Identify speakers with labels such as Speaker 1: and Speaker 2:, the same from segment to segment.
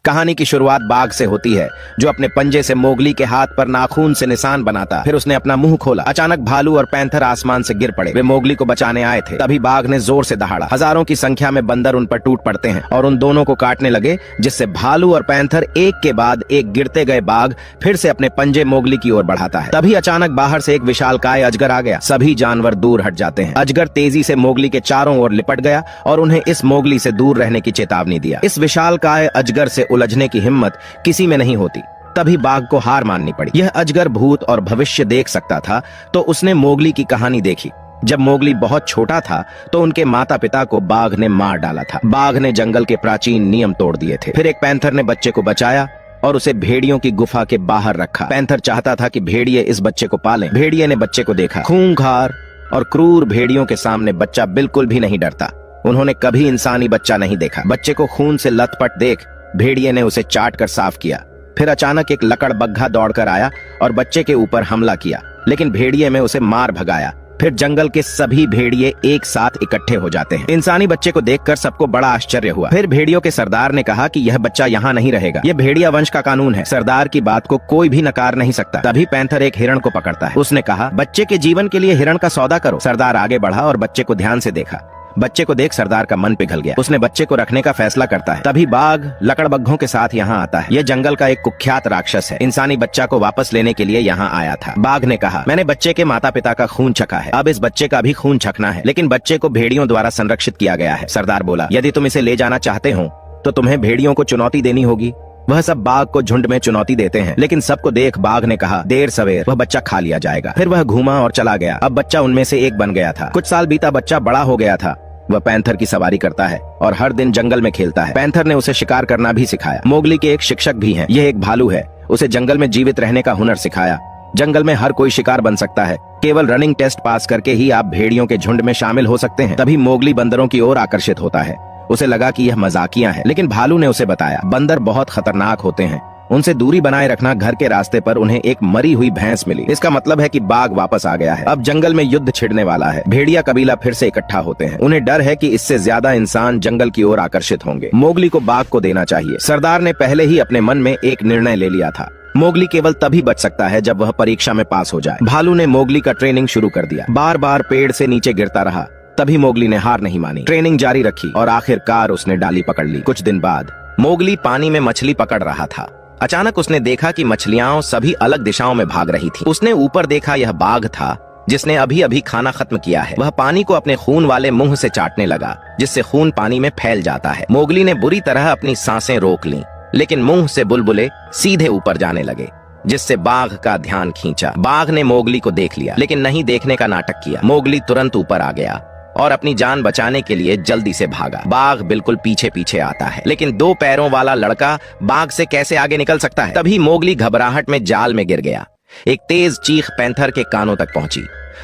Speaker 1: कहानी की शुरुआत बाघ से होती है, जो अपने पंजे से मोगली के हाथ पर नाखून से निशान बनाता। फिर उसने अपना मुंह खोला। अचानक भालू और पैंथर आसमान से गिर पड़े। वे मोगली को बचाने आए थे। तभी बाघ ने जोर से दहाड़ा। हजारों की संख्या में बंदर उन पर टूट पड़ते हैं और उन दोनों को काटने लगे, जिससे भालू और पैंथर एक के बाद एक गिरते गए बाघ फिर से अपने पंजे मोगली की ओर बढ़ाता है। तभी अचानक बाहर से एक विशालकाय अजगर आ गया। सभी जानवर दूर हट जाते हैं। अजगर तेजी से मोगली के चारों ओर लिपट गया और उन्हें इस मोगली से दूर रहने की चेतावनी दिया। इस विशालकाय अजगर से उलझने की हिम्मत किसी में नहीं होती। तभी बाघ को हार माननी पड़ी। यह अजगर भूत और भविष्य देख सकता था, तो उसने मोगली की कहानी देखी। जब मोगली बहुत छोटा था तो उनके माता पिता को बाघ ने मार डाला था। बाघ ने जंगल के प्राचीन नियम तोड़ दिए थे। फिर एक पैंथर ने बच्चे को बचाया और उसे भेड़ियों की गुफा के बाहर रखा। पैंथर चाहता था कि भेड़िए इस बच्चे को पालें। भेड़िए ने बच्चे को देखा। खूंखार और क्रूर भेड़ियों के सामने बच्चा बिल्कुल भी नहीं डरता। उन्होंने कभी इंसानी बच्चा नहीं देखा। बच्चे को खून से लथपथ देख भेड़िए ने उसे चाट कर साफ किया। फिर अचानक एक लकड़बग्घा दौड़कर आया और बच्चे के ऊपर हमला किया, लेकिन भेड़िए में उसे मार भगाया। फिर जंगल के सभी भेड़िए एक साथ इकट्ठे हो जाते हैं। इंसानी बच्चे को देखकर सबको बड़ा आश्चर्य हुआ। फिर भेड़ियों के सरदार ने कहा कि यह बच्चा यहाँ नहीं रहेगा। यह भेड़िया वंश का कानून है। सरदार की बात को कोई भी नकार नहीं सकता। तभी पैंथर एक हिरण को पकड़ता है। उसने कहा, बच्चे के जीवन के लिए हिरण का सौदा करो। सरदार आगे बढ़ा और बच्चे को ध्यान से देखा। बच्चे को देख सरदार का मन पिघल गया। उसने बच्चे को रखने का फैसला करता है। तभी बाघ लकड़बग्घों के साथ यहाँ आता है। यह जंगल का एक कुख्यात राक्षस है। इंसानी बच्चा को वापस लेने के लिए यहाँ आया था। बाघ ने कहा, मैंने बच्चे के माता पिता का खून चखा है, अब इस बच्चे का भी खून चखना है, लेकिन बच्चे को भेड़ियों द्वारा संरक्षित किया गया है। सरदार बोला, यदि तुम इसे ले जाना चाहते हो तो तुम्हें भेड़ियों को चुनौती देनी होगी। वह सब बाघ को झुंड में चुनौती देते हैं, लेकिन सबको देख बाघ ने कहा, देर सवेर वह बच्चा खा लिया जाएगा। फिर वह घूमा और चला गया। अब बच्चा उनमें से एक बन गया था। कुछ साल बीता, बच्चा बड़ा हो गया था। वह पैंथर की सवारी करता है और हर दिन जंगल में खेलता है। पैंथर ने उसे शिकार करना भी सिखाया। मोगली के एक शिक्षक भी हैं। यह एक भालू है। उसे जंगल में जीवित रहने का हुनर सिखाया। जंगल में हर कोई शिकार बन सकता है। केवल रनिंग टेस्ट पास करके ही आप भेड़ियों के झुंड में शामिल हो सकते हैं। तभी मोगली बंदरों की ओर आकर्षित होता है। उसे लगा कि यह मजाकिया है, लेकिन भालू ने उसे बताया, बंदर बहुत खतरनाक होते हैं, उनसे दूरी बनाए रखना। घर के रास्ते पर उन्हें एक मरी हुई भैंस मिली। इसका मतलब है कि बाघ वापस आ गया है। अब जंगल में युद्ध छिड़ने वाला है। भेड़िया कबीला फिर से इकट्ठा होते हैं। उन्हें डर है कि इससे ज्यादा इंसान जंगल की ओर आकर्षित होंगे। मोगली को बाघ को देना चाहिए। सरदार ने पहले ही अपने मन में एक निर्णय ले लिया था। मोगली केवल तभी बच सकता है जब वह परीक्षा में पास हो जाए। भालू ने मोगली का ट्रेनिंग शुरू कर दिया। बार बार पेड़ से नीचे गिरता रहा। तभी मोगली ने हार नहीं मानी। ट्रेनिंग जारी रखी और आखिरकार उसने डाली पकड़ ली। कुछ दिन बाद मोगली पानी में मछली पकड़ रहा था। अचानक उसने देखा कि मछलियां सभी अलग दिशाओं में भाग रही थीं। उसने ऊपर देखा, यह बाघ था जिसने अभी अभी खाना खत्म किया है। वह पानी को अपने खून वाले मुंह से चाटने लगा, जिससे खून पानी में फैल जाता है। मोगली ने बुरी तरह अपनी सांसें रोक लीं, लेकिन मुंह से बुलबुले सीधे ऊपर जाने लगे, जिससे बाघ का ध्यान खींचा। बाघ ने मोगली को देख लिया, लेकिन नहीं देखने का नाटक किया। मोगली तुरंत ऊपर आ गया और अपनी जान बचाने के लिए जल्दी से भागा। बाघ बिल्कुल पीछे पीछे आता है, लेकिन 2 पैरों वाला लड़का बाघ से कैसे आगे निकल सकता है। तभी मोगली घबराहट में जाल में गिर गया। एक तेज चीख पैंथर के कानों तक पहुंची।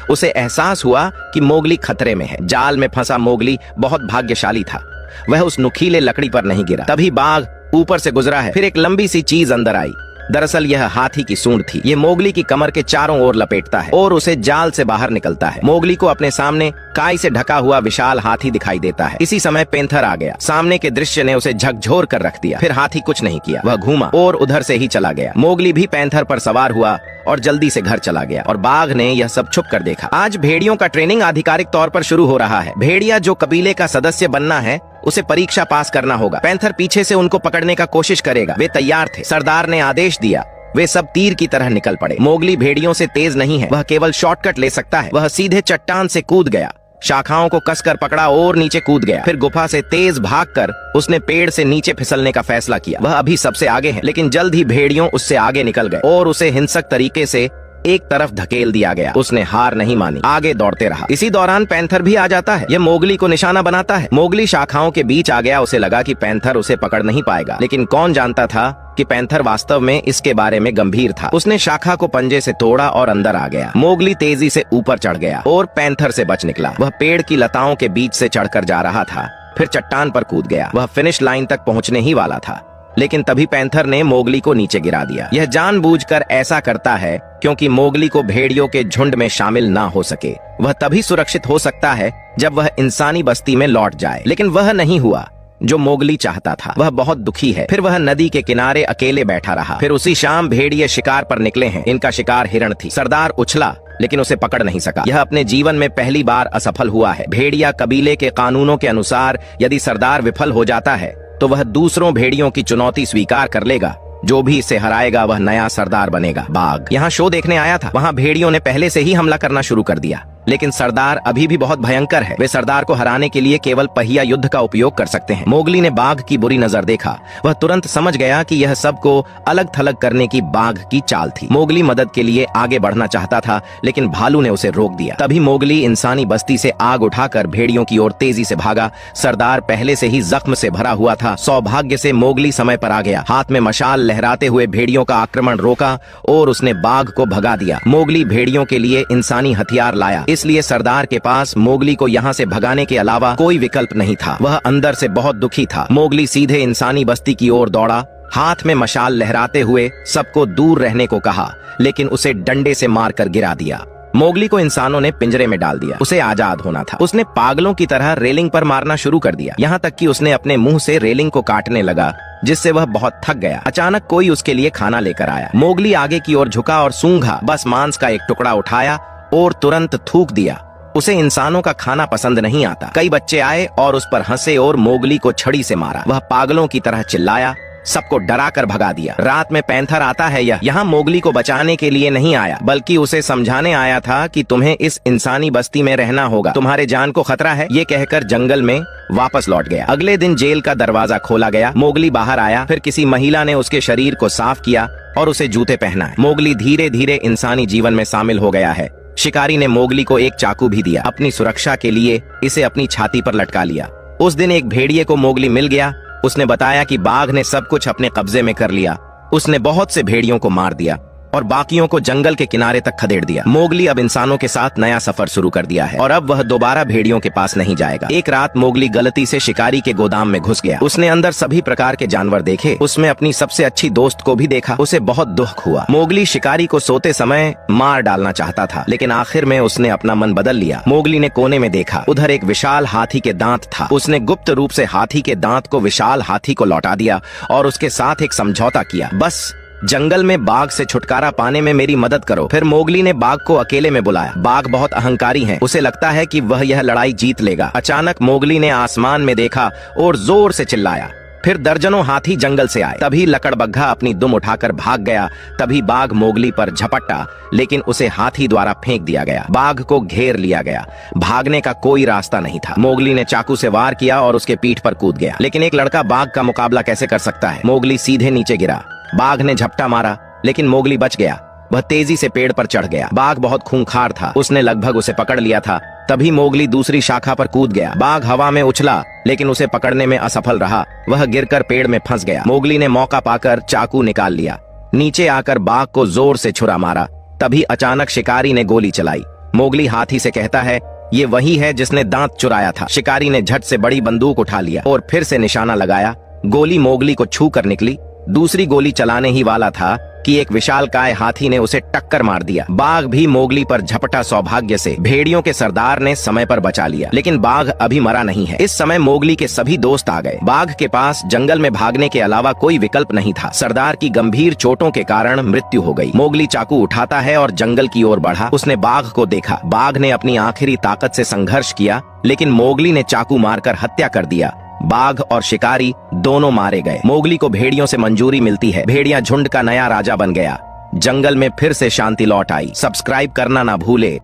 Speaker 1: उसे एहसास हुआ कि मोगली खतरे में है। जाल में फंसा मोगली बहुत भाग्यशाली था। वह उस नुकीले लकड़ी पर नहीं गिरा। तभी बाघ ऊपर से गुजरा है। फिर एक लंबी सी चीज अंदर आई। दरअसल यह हाथी की सूंड थी। ये मोगली की कमर के चारों ओर लपेटता है और उसे जाल से बाहर निकलता है। मोगली को अपने सामने काई से ढका हुआ विशाल हाथी दिखाई देता है। इसी समय पैंथर आ गया। सामने के दृश्य ने उसे झकझोर कर रख दिया। फिर हाथी कुछ नहीं किया, वह घूमा और उधर से ही चला गया। मोगली भी पैंथर पर सवार हुआ और जल्दी से घर चला गया और बाघ ने यह सब छुप कर देखा। आज भेड़ियों का ट्रेनिंग आधिकारिक तौर पर शुरू हो रहा है। भेड़िया जो कबीले का सदस्य बनना है, उसे परीक्षा पास करना होगा। पैंथर पीछे से उनको पकड़ने का कोशिश करेगा। वे तैयार थे। सरदार ने आदेश दिया। वे सब तीर की तरह निकल पड़े। मोगली भेड़ियों से तेज नहीं है, वह केवल शॉर्टकट ले सकता है। वह सीधे चट्टान से कूद गया, शाखाओं को कसकर पकड़ा और नीचे कूद गया। फिर गुफा से तेज भागकर उसने पेड़ से नीचे फिसलने का फैसला किया। वह अभी सबसे आगे है, लेकिन जल्द ही भेड़ियों उससे आगे निकल गए और उसे हिंसक तरीके से एक तरफ धकेल दिया गया। उसने हार नहीं मानी, आगे दौड़ते रहा। इसी दौरान पैंथर भी आ जाता है। यह मोगली को निशाना बनाता है। मोगली शाखाओं के बीच आ गया। उसे लगा कि पैंथर उसे पकड़ नहीं पाएगा, लेकिन कौन जानता था कि पैंथर वास्तव में इसके बारे में गंभीर था। उसने शाखा को पंजे से तोड़ा और अंदर आ गया। मोगली तेजी से ऊपर चढ़ गया और पैंथर से बच निकला। वह पेड़ की लताओं के बीच से चढ़कर जा रहा था। फिर चट्टान पर कूद गया। वह फिनिश लाइन तक पहुंचने ही वाला था, लेकिन तभी पैंथर ने मोगली को नीचे गिरा दिया। यह जानबूझकर ऐसा करता है क्योंकि मोगली को भेड़ियों के झुंड में शामिल ना हो सके। वह तभी सुरक्षित हो सकता है जब वह इंसानी बस्ती में लौट जाए, लेकिन वह नहीं हुआ। जो मोगली चाहता था। वह बहुत दुखी है। फिर वह नदी के किनारे अकेले बैठा रहा। फिर उसी शाम भेड़िए शिकार पर निकले हैं। इनका शिकार हिरण थी। सरदार उछला लेकिन उसे पकड़ नहीं सका। यह अपने जीवन में पहली बार असफल हुआ है। भेड़िया कबीले के कानूनों के अनुसार यदि सरदार विफल हो जाता है तो वह दूसरों भेड़ियों की चुनौती स्वीकार कर लेगा। जो भी इसे हराएगा वह नया सरदार बनेगा। बाघ यहाँ शो देखने आया था। वहाँ भेड़ियों ने पहले से ही हमला करना शुरू कर दिया, लेकिन सरदार अभी भी बहुत भयंकर है। वे सरदार को हराने के लिए केवल पहिया युद्ध का उपयोग कर सकते हैं। मोगली ने बाघ की बुरी नजर देखा। वह तुरंत समझ गया कि यह सबको अलग थलग करने की बाघ की चाल थी। मोगली मदद के लिए आगे बढ़ना चाहता था, लेकिन भालू ने उसे रोक दिया। तभी मोगली इंसानी बस्ती से आग उठाकर भेड़ियों की ओर तेजी से भागा। सरदार पहले से ही जख्म से भरा हुआ था। सौभाग्य से मोगली समय पर आ गया। हाथ में मशाल लहराते हुए भेड़ियों का आक्रमण रोका और उसने बाघ को भगा दिया। मोगली भेड़ियों के लिए इंसानी हथियार लाया, इसलिए सरदार के पास मोगली को यहाँ से भगाने के अलावा कोई विकल्प नहीं था। वह अंदर से बहुत दुखी था। मोगली सीधे इंसानी बस्ती की ओर दौड़ा। हाथ में मशाल लहराते हुए सबको दूर रहने को कहा, लेकिन उसे डंडे से मारकर गिरा दिया। मोगली को इंसानों ने पिंजरे में डाल दिया। उसे आजाद होना था। उसने पागलों की तरह रेलिंग पर मारना शुरू कर दिया, यहाँ तक कि उसने अपने मुंह से रेलिंग को काटने लगा, जिससे वह बहुत थक गया। अचानक कोई उसके लिए खाना लेकर आया। मोगली आगे की ओर झुका और सूंघा। बस मांस का एक टुकड़ा उठाया और तुरंत थूक दिया। उसे इंसानों का खाना पसंद नहीं आता। कई बच्चे आए और उस पर हंसे और मोगली को छड़ी से मारा। वह पागलों की तरह चिल्लाया, सबको डरा कर भगा दिया। रात में पैंथर आता है। यह यहाँ मोगली को बचाने के लिए नहीं आया, बल्कि उसे समझाने आया था कि तुम्हें इस इंसानी बस्ती में रहना होगा, तुम्हारे जान को खतरा है। ये कहकर जंगल में वापस लौट गया। अगले दिन जेल का दरवाजा खोला गया। मोगली बाहर आया। फिर किसी महिला ने उसके शरीर को साफ किया और उसे जूते पहनाए। मोगली धीरे धीरे इंसानी जीवन में शामिल हो गया है। शिकारी ने मोगली को एक चाकू भी दिया। अपनी सुरक्षा के लिए इसे अपनी छाती पर लटका लिया। उस दिन एक भेड़िए को मोगली मिल गया। उसने बताया कि बाघ ने सब कुछ अपने कब्जे में कर लिया। उसने बहुत से भेड़ियों को मार दिया और बाकियों को जंगल के किनारे तक खदेड़ दिया। मोगली अब इंसानों के साथ नया सफर शुरू कर दिया है और अब वह दोबारा भेड़ियों के पास नहीं जाएगा। एक रात मोगली गलती से शिकारी के गोदाम में घुस गया। उसने अंदर सभी प्रकार के जानवर देखे। उसमें अपनी सबसे अच्छी दोस्त को भी देखा। उसे बहुत दुख हुआ। मोगली शिकारी को सोते समय मार डालना चाहता था, लेकिन आखिर में उसने अपना मन बदल लिया। मोगली ने कोने में देखा, उधर एक विशाल हाथी के दांत था। उसने गुप्त रूप से हाथी के दांत को विशाल हाथी को लौटा दिया और उसके साथ एक समझौता किया, बस जंगल में बाघ से छुटकारा पाने में मेरी मदद करो। फिर मोगली ने बाघ को अकेले में बुलाया। बाघ बहुत अहंकारी है। उसे लगता है कि वह यह लड़ाई जीत लेगा। अचानक मोगली ने आसमान में देखा और जोर से चिल्लाया। फिर दर्जनों हाथी जंगल से आए। तभी लकड़बग्घा अपनी दुम उठाकर भाग गया। तभी बाघ मोगली पर झपटा, लेकिन उसे हाथी द्वारा फेंक दिया गया। बाघ को घेर लिया गया। भागने का कोई रास्ता नहीं था। मोगली ने चाकू से वार किया और उसके पीठ पर कूद गया, लेकिन एक लड़का बाघ का मुकाबला कैसे कर सकता है। मोगली सीधे नीचे गिरा। बाघ ने झपटा मारा, लेकिन मोगली बच गया। वह तेजी से पेड़ पर चढ़ गया। बाघ बहुत खूंखार था। उसने लगभग उसे पकड़ लिया था। तभी मोगली दूसरी शाखा पर कूद गया। बाघ हवा में उछला, लेकिन उसे पकड़ने में असफल रहा। वह गिरकर पेड़ में फंस गया। मोगली ने मौका पाकर चाकू निकाल लिया। नीचे आकर बाघ को जोर से छुरा मारा। तभी अचानक शिकारी ने गोली चलाई। मोगली हाथी से कहता है, ये वही है जिसने दांत चुराया था। शिकारी ने झट से बड़ी बंदूक उठा लिया और फिर से निशाना लगाया। गोली मोगली को छू कर निकली। दूसरी गोली चलाने ही वाला था कि एक विशालकाय हाथी ने उसे टक्कर मार दिया। बाघ भी मोगली पर झपटा। सौभाग्य से भेड़ियों के सरदार ने समय पर बचा लिया, लेकिन बाघ अभी मरा नहीं है। इस समय मोगली के सभी दोस्त आ गए। बाघ के पास जंगल में भागने के अलावा कोई विकल्प नहीं था। सरदार की गंभीर चोटों के कारण मृत्यु हो गई। मोगली चाकू उठाता है और जंगल की ओर बढ़ा। उसने बाघ को देखा। बाघ ने अपनी आखिरी ताकत से संघर्ष किया, लेकिन मोगली ने चाकू मारकर हत्या कर दिया। बाघ और शिकारी दोनों मारे गए। मोगली को भेड़ियों से मंजूरी मिलती है। भेड़िया झुंड का नया राजा बन गया। जंगल में फिर से शांति लौट आई। सब्सक्राइब करना ना भूले।